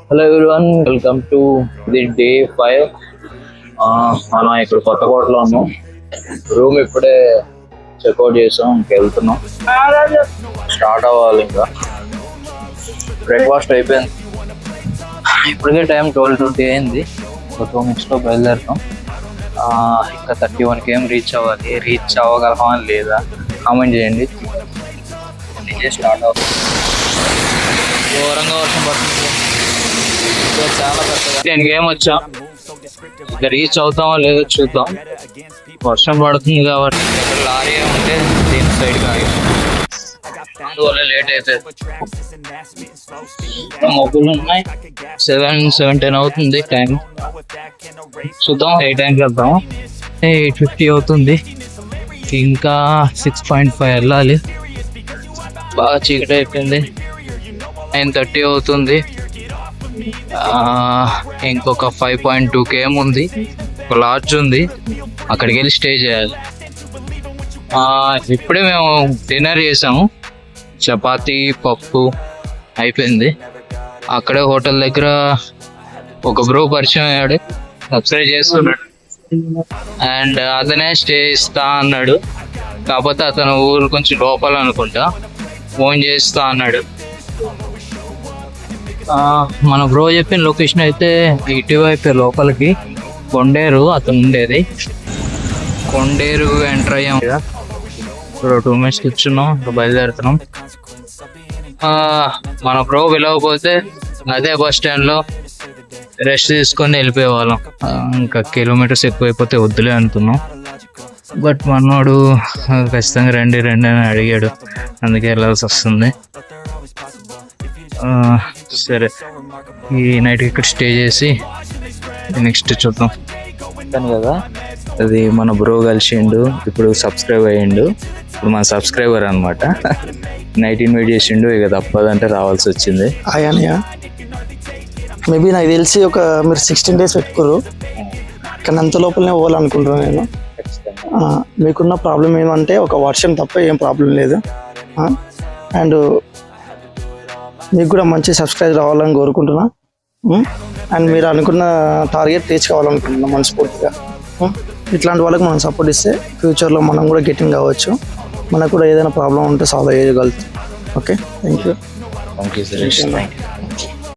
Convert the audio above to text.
Hello everyone, welcome to the day 5. మనం ఇక్కడ కొత్తకోటలో ఉన్నాం. రూమ్ ఇప్పుడే చెక్అవుట్ చేసాం, వెళ్తున్నాం. స్టార్ట్ అవ్వాలి. ఇంకా బ్రేక్ఫాస్ట్ అయిపోయింది. ఇప్పటికే టైం 12:20 అయింది. ఒక 2 minutesలో బయలుదేరుతాం. ఇంకా 31 km రీచ్ అవ్వాలి. రీచ్ అవ్వగలమా లేదా కామెంట్ చేయండి. స్టార్ట్ అవ్వాలి. ఘోరంగా వర్షం పడుతుంది. చాలా పెద్దగా 10 km వచ్చాం. ఇంకా రీచ్ అవుతామో లేదో చూద్దాం. వర్షం పడుతుంది కాబట్టి లారీ ఉంటే దీని సైడ్ కాగి అందువల్ల లేట్ అవుతుంది. మొబైల్ ఉన్నాయి. 7:10 అవుతుంది టైం. చూద్దాం ఏ టైంకి వెళ్తాం. 8:50 అవుతుంది. ఇంకా 6.5 వెళ్ళాలి. బాగా చీకటి అయిపోయింది. 9:30 అవుతుంది. ఇంకొక 5.2 km ఉంది. ఒక లాడ్జ్ ఉంది, అక్కడికి వెళ్ళి స్టే చేయాలి. ఇప్పుడే మేము డిన్నర్ చేసాము. చపాతీ పప్పు అయిపోయింది. అక్కడే హోటల్ దగ్గర ఒక బ్రో పరిచయం అయ్యాడు, సబ్స్క్రైబ్ చేస్తున్నాడు. అండ్ అతనే స్టే ఇస్తా అన్నాడు. కాకపోతే అతను ఊరు కొంచెం లోపల అనుకుంటా, ఫోన్ చేస్తా అన్నాడు. మన బ్రో చెప్పిన లొకేషన్ అయితే ఇటువైపు లోపలికి కొండేరు అతను ఉండేది. కొండేరు ఎంటర్ అయ్యాం. 2 minutes కూర్చున్నాం, బయలుదేరుతున్నాం. మన బ్రో పిలవకపోతే అదే బస్ స్టాండ్లో రెస్ట్ తీసుకొని వెళ్ళిపోయేవాళ్ళం. ఇంకా కిలోమీటర్స్ ఎక్కువైపోతే వద్దులే అనుకున్నాం. బట్ మనోడు ఖచ్చితంగా రండి రండి అని అడిగాడు, అందుకే వెళ్ళాల్సి వస్తుంది. సరే, ఈ నైట్కి ఇక్కడ స్టే చేసి నెక్స్ట్ చూద్దాం. కదా, అది మన బ్రో కలిసిండు, ఇప్పుడు సబ్స్క్రైబ్ అయ్యిండు. ఇప్పుడు మన సబ్స్క్రైబర్ అనమాట. నైట్ ఇన్వైట్ చేసిండు, ఇక తప్పదంటే రావాల్సి వచ్చింది. మేబీ నాకు తెలిసి మీరు 16 days పెట్టుకోరు, కానీ అంత లోపలనే పోవాలనుకుంటున్నాను నేను. మీకున్న ప్రాబ్లం ఏమంటే ఒక వర్షం తప్ప ఏం ప్రాబ్లం లేదు. అండ్ మీకు కూడా మంచి సబ్స్క్రైబ్ రావాలని కోరుకుంటున్నా. అండ్ మీరు అనుకున్న టార్గెట్ రీచ్ కావాలనుకుంటున్నాం మనస్ఫూర్తిగా. ఇట్లాంటి వాళ్ళకి మనం సపోర్ట్ ఇస్తే ఫ్యూచర్లో మనం కూడా గెటింగ్ కావచ్చు. మనకు కూడా ఏదైనా ప్రాబ్లం ఉంటే సాల్వ్ చేయగలుగుతాం. Okay, thank you. Thank you.